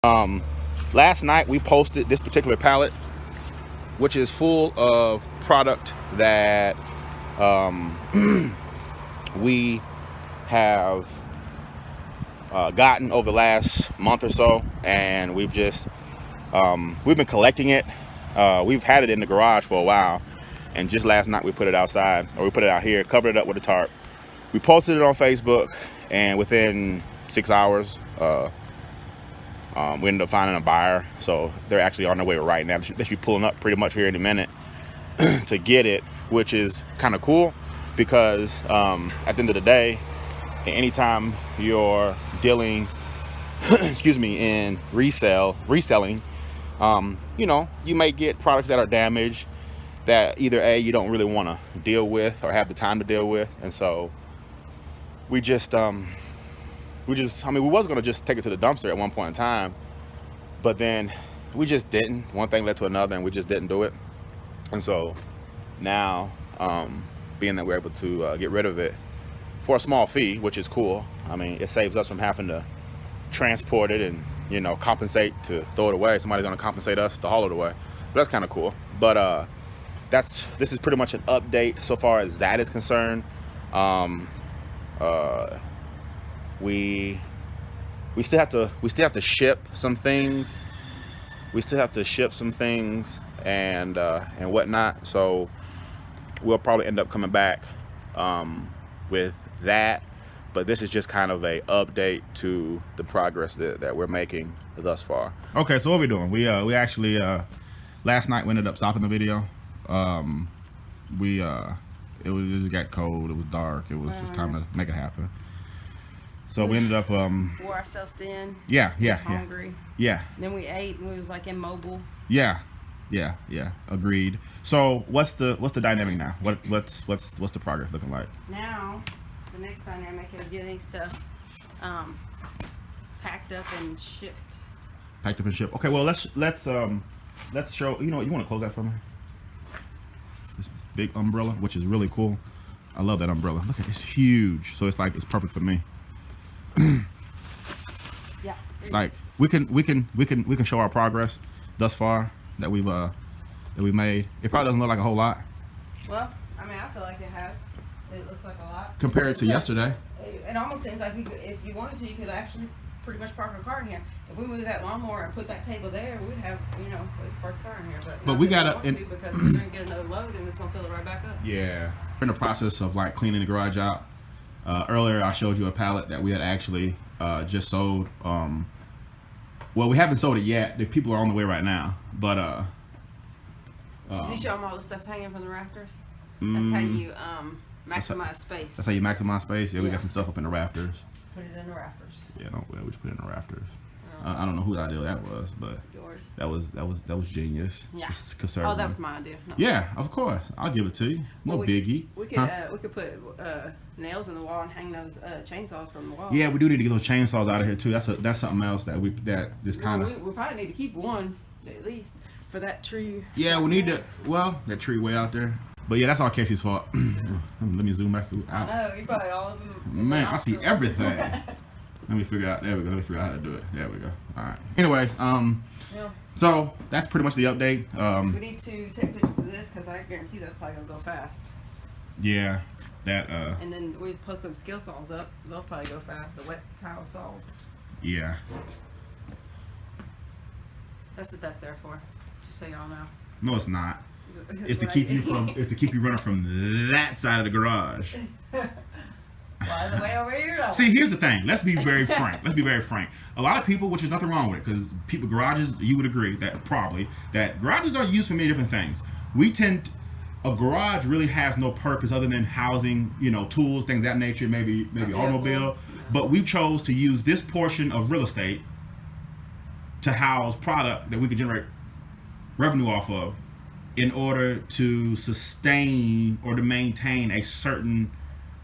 Last night we posted this particular pallet, which is full of product that we have gotten over the last month or so, and we've been collecting it. We've had it in the garage for a while, and just last night we put it outside, or we put it out here, covered it up with a tarp. We posted it on Facebook, and within 6 hours we ended up finding a buyer. So they're actually on their way right now. They should be pulling up pretty much here in a minute to get it, which is kind of cool because at the end of the day, anytime you're dealing excuse me, in reselling, you know, you may get products that are damaged that either A, you don't really want to deal with or have the time to deal with. And so we was going to just take it to the dumpster at one point in time, but then we just didn't. One thing led to another, and we just didn't do it. And so now, being that we're able to get rid of it for a small fee, which is cool. I mean, it saves us from having to transport it and, you know, compensate to throw it away. Somebody's going to compensate us to haul it away. But that's kind of cool. But this is pretty much an update so far as that is concerned. We still have to ship some things. We still have to ship some things and whatnot. So we'll probably end up coming back with that. But this is just kind of a update to the progress that we're making thus far. Okay, so what we're doing? We actually last night we ended up stopping the video. It just got cold. It was dark. It was just time to make it happen. So we ended up wore ourselves thin. Yeah. Hungry. Yeah. Then we ate and we was like immobile. Yeah. Agreed. So what's the dynamic now? What's the progress looking like? Now, the next dynamic is getting stuff packed up and shipped. Packed up and shipped. Okay. Well, let's show. You know, you want to close that for me? This big umbrella, which is really cool. I love that umbrella. Look at it, it's huge. So it's like it's perfect for me. Yeah. Like we can show our progress thus far that we've made. It probably doesn't look like a whole lot. Well, I mean, I feel like it has. It looks like a lot compared to yesterday. It almost seems like if you wanted to, you could actually pretty much park a car in here. If we move that lawnmower and put that table there, we'd have, you know, we'd park a car in here. But we gotta because we're gonna get another load and it's gonna fill it right back up. Yeah, we're in the process of like cleaning the garage out. Earlier I showed you a pallet that we had actually just sold. Well, we haven't sold it yet. The people are on the way right now. But did you show them all the stuff hanging from the rafters? That's how you maximize space. That's how you maximize space. Yeah, we got some stuff up in the rafters. Put it in the rafters. Yeah, we just put it in the rafters. I don't know whose idea that was, but yours. That was genius. Yeah. Oh, that was my idea. No. Yeah, of course. I'll give it to you. No biggie. We could put nails in the wall and hang those chainsaws from the wall. Yeah, we do need to get those chainsaws out of here too. That's something else that just kind of. We probably need to keep one at least for that tree. Yeah, we need to. Well, that tree way out there. But yeah, that's all Casey's fault. Let me zoom back out. I know, you probably all of them. Man, I see everything. Let me figure out. There we go. Let me figure out how to do it. There we go. All right. Anyways, yeah. So that's pretty much the update. We need to take pictures of this because I guarantee that's probably gonna go fast. Yeah, that. And then we post some skill saws up. They'll probably go fast. The wet tile saws. Yeah. That's what that's there for. Just so y'all know. No, it's not. It's to keep you from. It's to keep you running from that side of the garage. Well, the way over here though. See, here's the thing. Let's be very frank. A lot of people, which is nothing wrong with it, because garages, you would agree that garages are used for many different things. A garage really has no purpose other than housing, you know, tools, things of that nature, maybe automobile. But we chose to use this portion of real estate to house product that we could generate revenue off of in order to sustain or to maintain a certain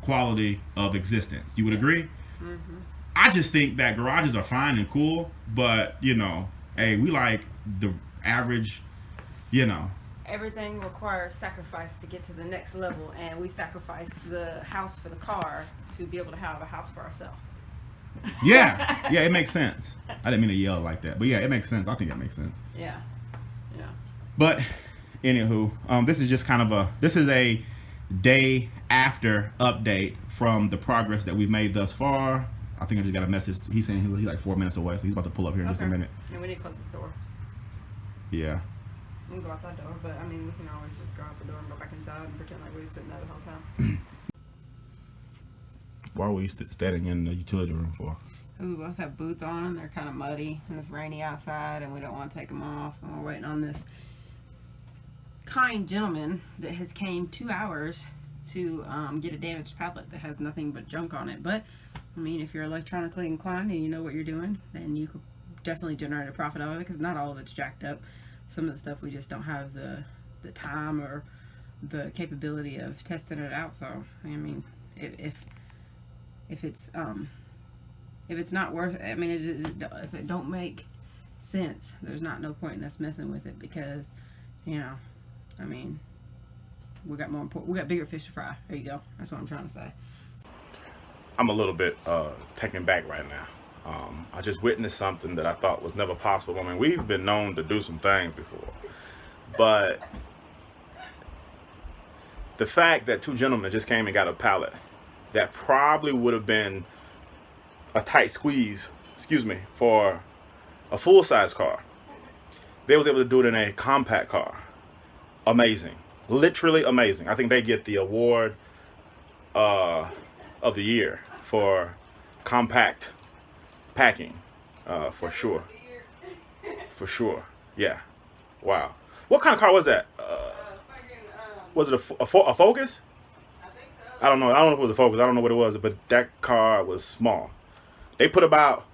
quality of existence. You would agree? Mm-hmm. I just think that garages are fine and cool, but you know, hey, we like the average, you know. Everything requires sacrifice to get to the next level, and we sacrifice the house for the car to be able to have a house for ourselves. Yeah, yeah, it makes sense. I didn't mean to yell like that, but yeah, it makes sense. I think it makes sense. Yeah. Yeah. But anywho, this is just kind of a day after update from the progress that we've made thus far. I think I just got a message. He's saying he's like 4 minutes away, so he's about to pull up here in just a minute. Yeah, we need to close this door. Yeah. We can go out that door, but I mean, we can always just go out the door and go back inside and pretend like we were sitting there the whole time. Why are we standing in the utility room for? We both have boots on and they're kind of muddy and it's rainy outside and we don't want to take them off, and we're waiting on this kind gentleman that has came 2 hours to get a damaged pallet that has nothing but junk on it. But I mean, if you're electronically inclined and you know what you're doing, then you could definitely generate a profit out of it, because not all of it's jacked up. Some of the stuff we just don't have the time or the capability of testing it out. So I mean, if it's not worth, I mean, if it don't make sense, there's no point in us messing with it, because, you know, I mean, we got bigger fish to fry. There you go. That's what I'm trying to say. I'm a little bit taken back right now. I just witnessed something that I thought was never possible. I mean, we've been known to do some things before, but the fact that 2 gentlemen just came and got a pallet that probably would have been a tight squeeze, for a full-size car, they was able to do it in a compact car. Amazing. Literally amazing. I think they get the award of the year for compact packing, for sure. For sure. Yeah. Wow. What kind of car was that? Was it a Focus? I think so. I don't know if it was a Focus. I don't know what it was, but that car was small. They put about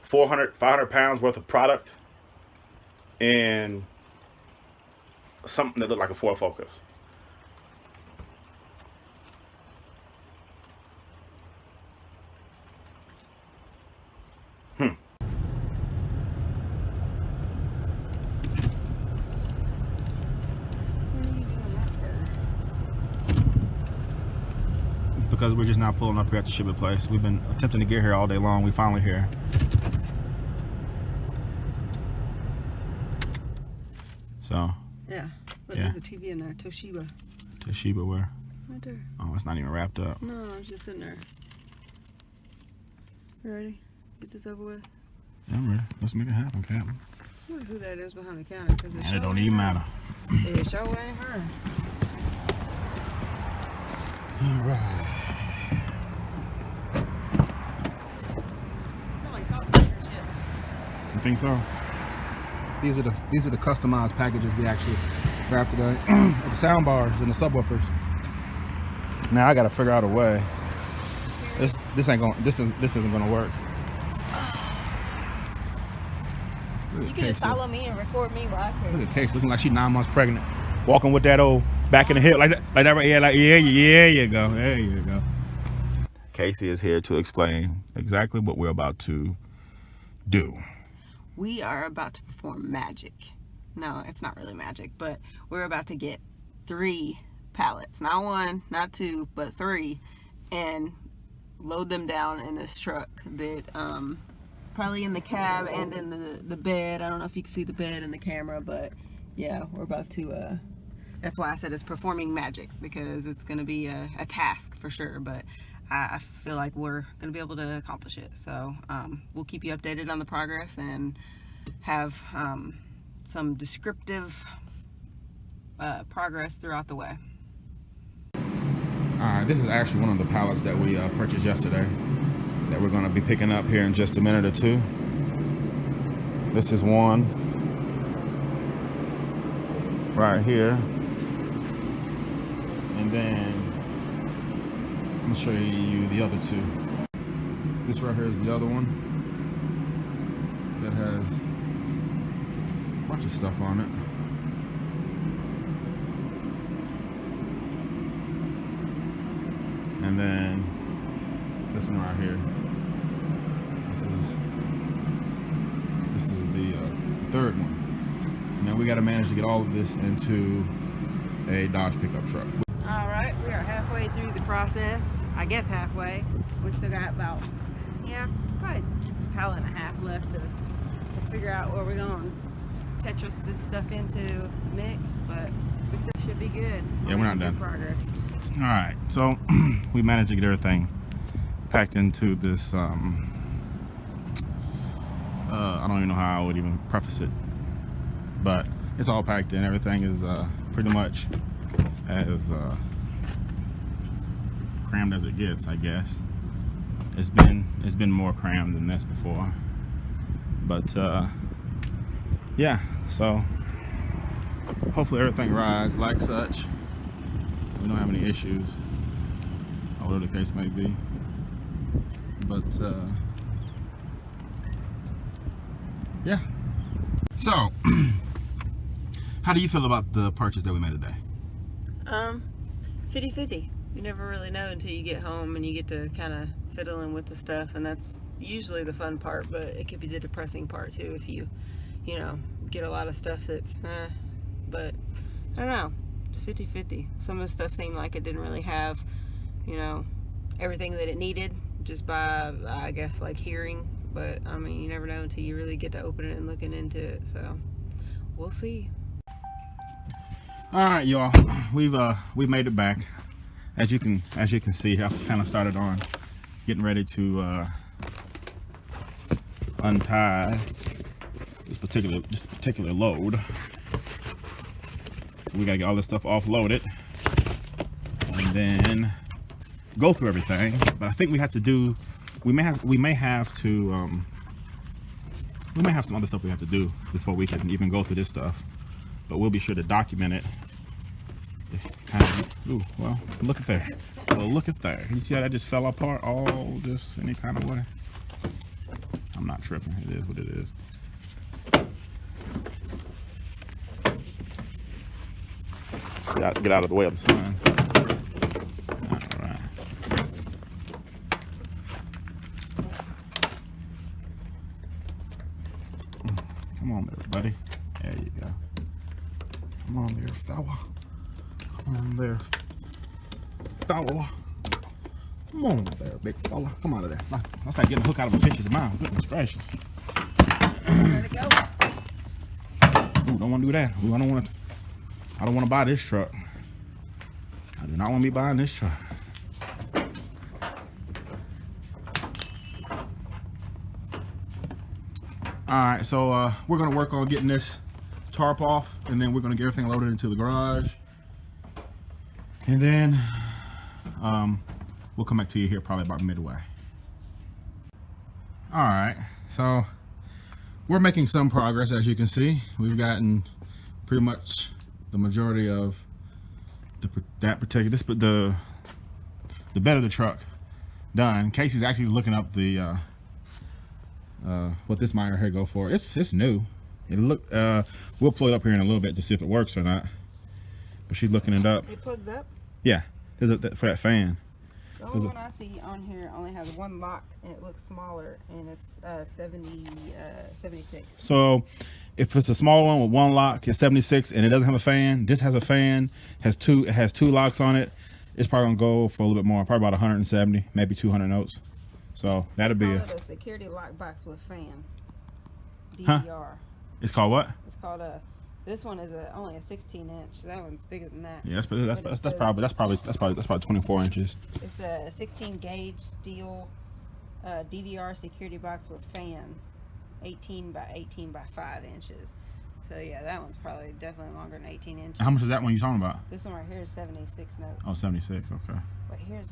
400, 500 pounds worth of product in something that looked like a Ford Focus. Because we're just now pulling up here at the shipping place. We've been attempting to get here all day long. We finally here. So. Yeah. Look, yeah. there's a TV in there. Toshiba. Toshiba where? Right there. Oh, it's not even wrapped up. No, it's just in there. You ready? Get this over with? Yeah, I'm ready. Let's make it happen, Captain. I wonder who that is behind the counter. And it don't even matter. It sure ain't her. All right. Smell like salt and vinegar chips. You think so? These are the customized packages we actually wrapped today at the sound bars and the subwoofers. Now I gotta figure out a way. This isn't gonna work. You can just follow me and record me while I carry. Look at Case looking like she's 9 months pregnant. Walking with that old back in the hip like that right here, like yeah, you go. There you go. Casey is here to explain exactly what we're about to do. We are about to perform magic. No, it's not really magic, but we're about to get 3 pallets, not 1, not 2, but 3, and load them down in this truck that probably in the cab and in the bed. I don't know if you can see the bed in the camera, but yeah, we're about to that's why I said it's performing magic, because it's going to be a task for sure, but I feel like we're going to be able to accomplish it. So we'll keep you updated on the progress and have some descriptive progress throughout the way. Alright, this is actually one of the pallets that we purchased yesterday that we're going to be picking up here in just a minute or two. This is one right here. And then I'm going to show you the other 2. This right here is the other one that has a bunch of stuff on it. And then this one right here. This is the 3rd one. Now we got to manage to get all of this into a Dodge pickup truck. All right, we are halfway through the process. I guess halfway. We still got about Yeah, probably a pallet and a half left to figure out where we're going to Tetris this stuff into mix, but we still should be good. Yeah, we're not done. Progress. All right, so we managed to get everything packed into this. I don't even know how I would even preface it, but it's all packed in. Everything is pretty much as crammed as it gets, I guess. It's been more crammed than this before, but yeah. So hopefully everything rides like such. We don't have any issues, or whatever the case may be. But yeah. So, how do you feel about the purchase that we made today? 50-50. You never really know until you get home and you get to kind of fiddle in with the stuff, and that's usually the fun part, but it could be the depressing part too if you know, get a lot of stuff that's but I don't know, it's 50-50. Some of the stuff seemed like it didn't really have, you know, everything that it needed just by, I guess, like hearing, but I mean, you never know until you really get to open it and looking into it, so we'll see. All right, y'all, we've made it back. As you can see, I kind of started on getting ready to untie this particular load. So we gotta get all this stuff offloaded and then go through everything. But I think we have to do. We may have some other stuff we have to do before we can even go through this stuff. But we'll be sure to document it. Ooh, well, look at there. Well, look at there. You see how that just fell apart all just any kind of way? I'm not tripping. It is what it is. Get out of the way of the sun. All right. Come on there, buddy. There you go. Come on there, fella. Come on there, fella. Come on there, big fella. Come out of there. I'll start getting a hook out of a fish's mouth. Goodness gracious. Let it go. Ooh, don't want to do that. Ooh, I don't want to buy this truck. I do not want to be buying this truck. All right, so we're gonna work on getting this tarp off, and then we're gonna get everything loaded into the garage, and then we'll come back to you here probably about midway. All right, so we're making some progress. As you can see, we've gotten pretty much the majority of the bed of the truck done. Casey's actually looking up the what this miner here go for. It's new. We'll pull it up here in a little bit to see if it works or not. But she's looking it up. It plugs up? Yeah, for that fan. The only one I see on here only has one lock, and it looks smaller, and it's 76. So if it's a smaller one with one lock, it's 76, and it doesn't have a fan. This has a fan, it has two locks on it. It's probably gonna go for a little bit more, probably about 170, maybe 200 notes. So that'll be a security lock box with fan. DVR. Huh? It's called what? It's called this one is only a 16-inch. That one's bigger than that. Yeah, that's probably 24 inches. It's a 16-gauge steel DVR security box with fan, 18 by 18 by 5 inches. So yeah, that one's probably definitely longer than 18 inches. How much is that one you're talking about? This one right here is 76 notes. Oh, 76. Okay. But you can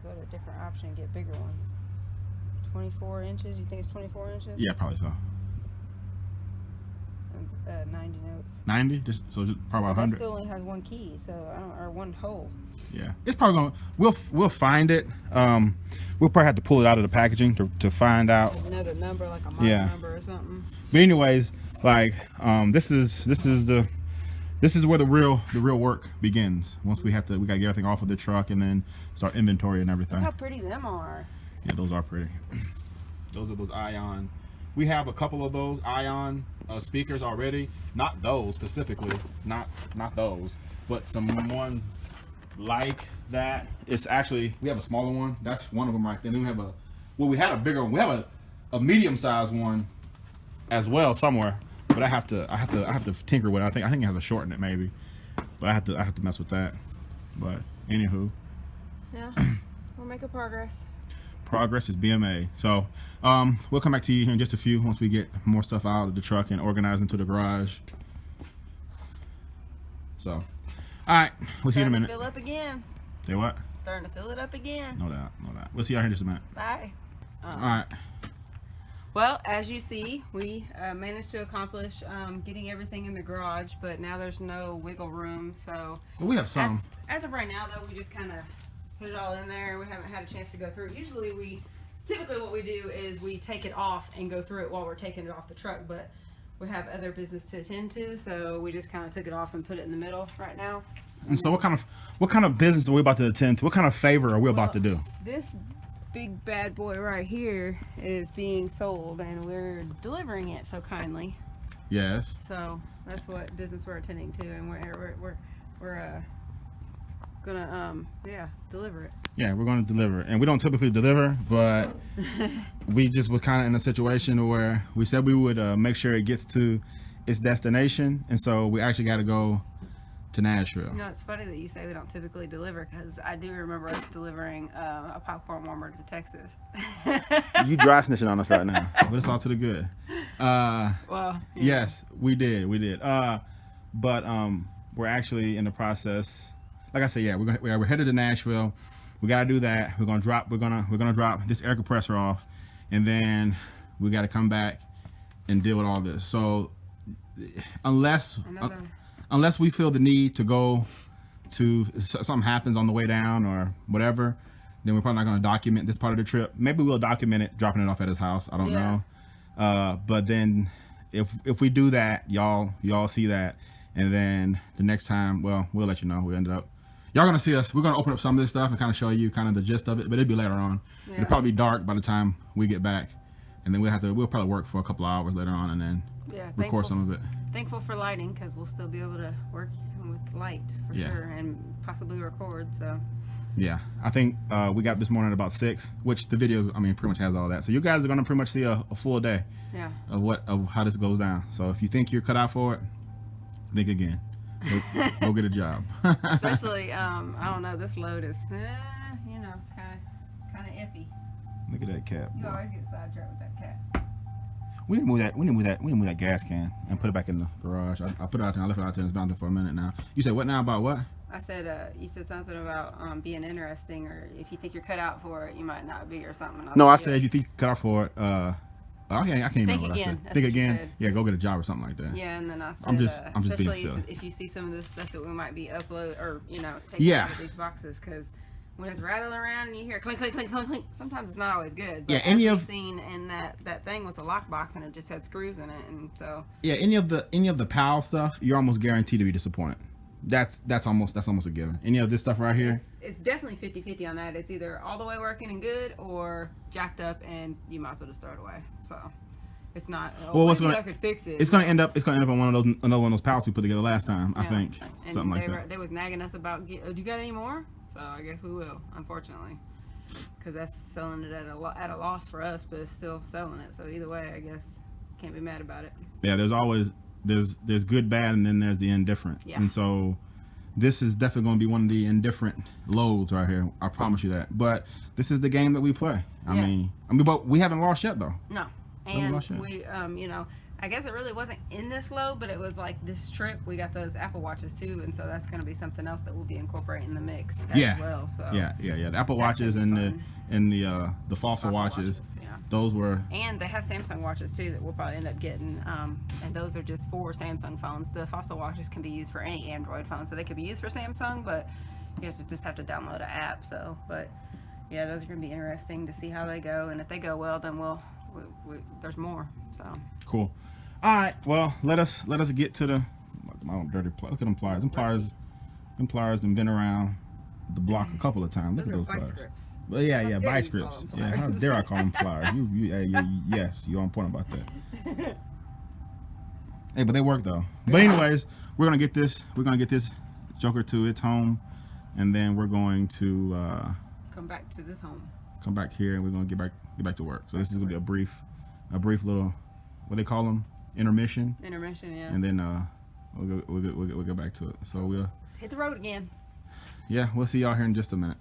go to a different option and get bigger ones. 24 inches. You think it's 24 inches? Yeah, probably so. It's 90 notes. 90? Just probably 100. It still only has one key, so or one hole. Yeah, it's probably gonna. We'll find it. We'll probably have to pull it out of the packaging to find out. Another number, like a model number or something. But anyways, like this is where the real work begins. Once we gotta get everything off of the truck and then start inventory and everything. Look how pretty them are. Yeah, those are pretty. Those are those Ion. We have a couple of those Ion speakers already. Not those specifically, not those, but some ones like that. It's actually, we have a smaller one. That's one of them right there. Then we have well, we had a bigger one. We have a medium sized one as well somewhere, but I have to tinker with it. I think it has a short in it maybe, but I have to mess with that. But anywho, yeah, we're making progress. Progress is BMA. So we'll come back to you here in just a few once we get more stuff out of the truck and organized into the garage. So, all right, we'll see you in a minute. Fill up again. Say what? Starting to fill it up again. No doubt. We'll see y'all here in just a minute. Bye. All right. Well, as you see, we managed to accomplish getting everything in the garage, but now there's no wiggle room. So Well, we have some. As of right now, though, we just kind of put it all in there. We haven't had a chance to go through it. Typically what we do is we take it off and go through it while we're taking it off the truck, but we have other business to attend to, so we just kind of took it off and put it in the middle right now. And so what kind of business are we about to attend to? What kind of favor are we about to do? This big bad boy right here is being sold, and we're delivering it so kindly. Yes. So that's what business we're attending to, and we're gonna deliver it. Yeah, we're going to deliver, and we don't typically deliver, but we just were kind of in a situation where we said we would make sure it gets to its destination, and so we actually got to go to Nashville. You know, it's funny that you say we don't typically deliver, because I do remember us delivering a popcorn warmer to Texas. You dry snitching on us right now, but it's all to the good. Well, yes, we did. But we're actually in the process. Like I said, yeah, we're headed to Nashville. We gotta do that. We're gonna drop this air compressor off, and then we gotta come back and deal with all this. So unless we feel the need to go to something happens on the way down or whatever, then we're probably not gonna document this part of the trip. Maybe we'll document it, dropping it off at his house. I don't know. But then if we do that, y'all see that, and then the next time, well, we'll let you know. We ended up. Y'all gonna see us. We're gonna open up some of this stuff and kind of show you kind of the gist of it, but it'll be later on. Yeah. It'll probably be dark by the time we get back, and then we'll probably work for a couple of hours later on, and then record some of it. Thankful for lighting, because we'll still be able to work with light for sure, and possibly record. So yeah, I think we got this morning at about 6, which the videos, pretty much has all that. So you guys are gonna pretty much see a full day of how this goes down. So if you think you're cut out for it, think again. Go get a job. Especially, I don't know, this load is, kind of iffy. Look at that cat. You always get sidetracked with that cat. We need to move that gas can and put it back in the garage. I put it out there. I left it out there. It's been out there for a minute now. You said what now about what? I said you said something about being interesting, or if you think you're cut out for it, you might not be, or something. No, I said if you think you're cut out for it. I can't remember what I said. Think again. Yeah, go get a job or something like that. Yeah, and then I said, I'm just being silly. If you see some of this stuff that we might be taking out of these boxes, because when it's rattling around and you hear clink, clink, clink, clink, clink, sometimes it's not always good. But we've seen in that thing was a lockbox, and it just had screws in it, and so. Yeah, any of the PAL stuff, you're almost guaranteed to be disappointed. That's almost a given. Any of this stuff right here? It's definitely 50-50 on that. It's either all the way working and good, or jacked up and you might as well just throw it away. So it's not. I could fix it. It's gonna end up on another one of those pallets we put together last time. I think and something like that. They was nagging us about, do you got any more? So I guess we will, unfortunately, because that's selling it at a loss for us, but it's still selling it. So either way, I guess can't be mad about it. Yeah, there's good, bad, and then there's the indifferent. Yeah. And so this is definitely going to be one of the indifferent loads right here. I promise you that. But this is the game that we play. I mean, but we haven't lost yet though. No. And we, I guess it really wasn't in this load, but it was like this trip. We got those Apple Watches too, and so that's going to be something else that we'll be incorporating in the mix as well. So yeah. The Apple Watches and the fossil watches. Those were. And they have Samsung watches too that we'll probably end up getting, and those are just for Samsung phones. The fossil watches can be used for any Android phone, so they could be used for Samsung, but you just have to download an app. So, but yeah, those are going to be interesting to see how they go, and if they go well, then there's more. So cool. All right. Well, let us get to the dirty. Look at them pliers. Them pliers have been around the block a couple of times. Look at those pliers. Grips. Well, yeah, vice grips. Yeah, how dare I call them pliers? Yes, you're on point about that. Hey, but they work though. But anyways, we're gonna get this Joker to its home, and then we're going to come back to this home. come back here, and we're gonna get back to work. So this is gonna be a brief little, what they call them, intermission. Intermission, yeah. And then we'll go back to it. So we'll hit the road again. Yeah, we'll see y'all here in just a minute.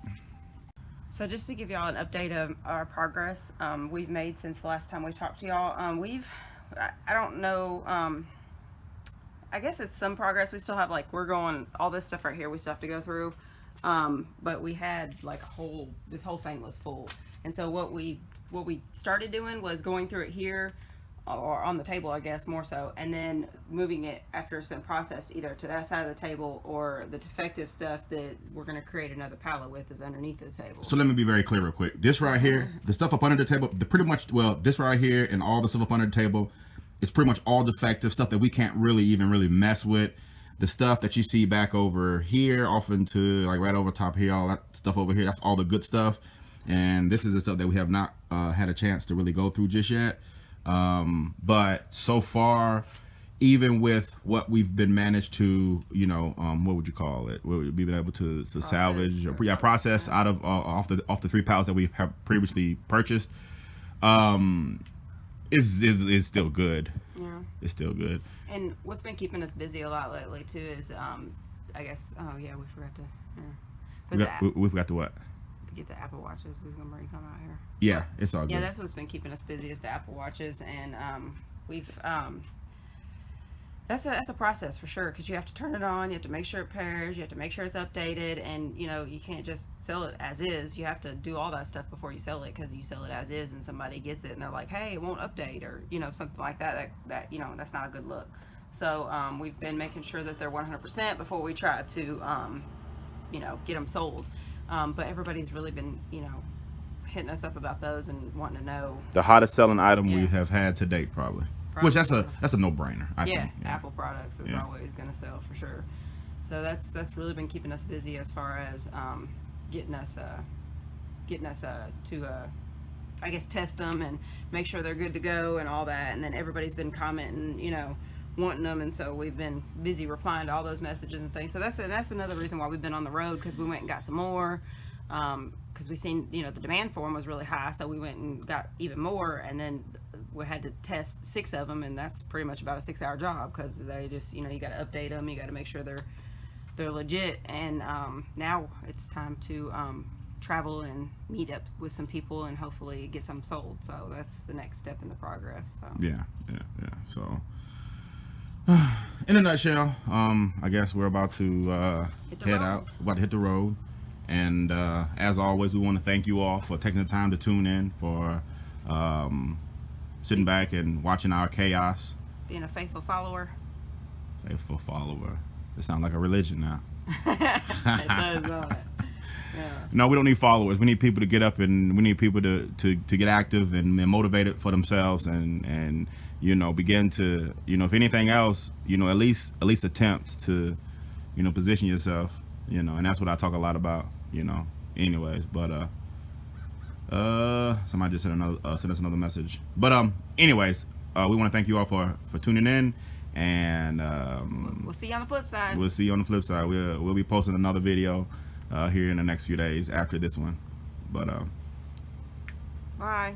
So just to give y'all an update of our progress we've made since the last time we talked to y'all, I don't know, I guess it's some progress. We still have, like, we're going, all this stuff right here we still have to go through, but we had like this whole thing was full. And so what we started doing was going through it here, or on the table, I guess, more so, and then moving it after it's been processed either to that side of the table, or the defective stuff that we're going to create another pallet with is underneath the table. So let me be very clear real quick. This right here, the stuff up under the table, this right here and all the stuff up under the table is pretty much all defective stuff that we can't really mess with. The stuff that you see back over here, off into, like, right over top here, all that stuff over here, that's all the good stuff. And this is the stuff that we have not had a chance to really go through just yet. But so far, even with what we've been managed to, what would you call it? We've been able to salvage or process out of off the 3 pallets that we have previously purchased. Is still good. Yeah, it's still good. And what's been keeping us busy a lot lately too is, I guess, oh yeah, we forgot to. We forgot to what? To get the Apple Watches. Who's gonna bring some out here? Yeah, it's all good. Yeah, that's what's been keeping us busy is the Apple Watches, and we've that's a process for sure, because you have to turn it on, you have to make sure it pairs, you have to make sure it's updated, and you can't just sell it as is. You have to do all that stuff before you sell it, because you sell it as is and somebody gets it and they're like, hey, it won't update, or something like that that's not a good look. So we've been making sure that they're 100% before we try to get them sold, but everybody's really been hitting us up about those and wanting to know the hottest selling item we have had to date, probably. Which that's a no-brainer. I think. Yeah, Apple products is always going to sell for sure. So that's really been keeping us busy as far as getting us to I guess test them and make sure they're good to go and all that. And then everybody's been commenting, wanting them, and so we've been busy replying to all those messages and things. So that's another reason why we've been on the road, because we went and got some more. Because we seen the demand for them was really high, so we went and got even more, and then we had to test 6 of them, and that's pretty much about a 6-hour job, because they just you got to update them, you got to make sure they're legit. And now it's time to travel and meet up with some people and hopefully get some sold. So that's the next step in the progress. So. Yeah. So in a nutshell, I guess we're about to head out, about to hit the road. And as always, we want to thank you all for taking the time to tune in, for sitting back and watching our chaos. Being a faithful follower. Faithful follower. It sounds like a religion now. It does, don't it? Yeah. No, we don't need followers. We need people to get up, and we need people to get active and motivated for themselves, and begin to, if anything else, at least attempt to, position yourself, and that's what I talk a lot about. Anyways, but somebody just sent us another message. But anyways, we want to thank you all for tuning in, and we'll see you on the flip side. We'll see you on the flip side. We'll be posting another video here in the next few days after this one. But bye.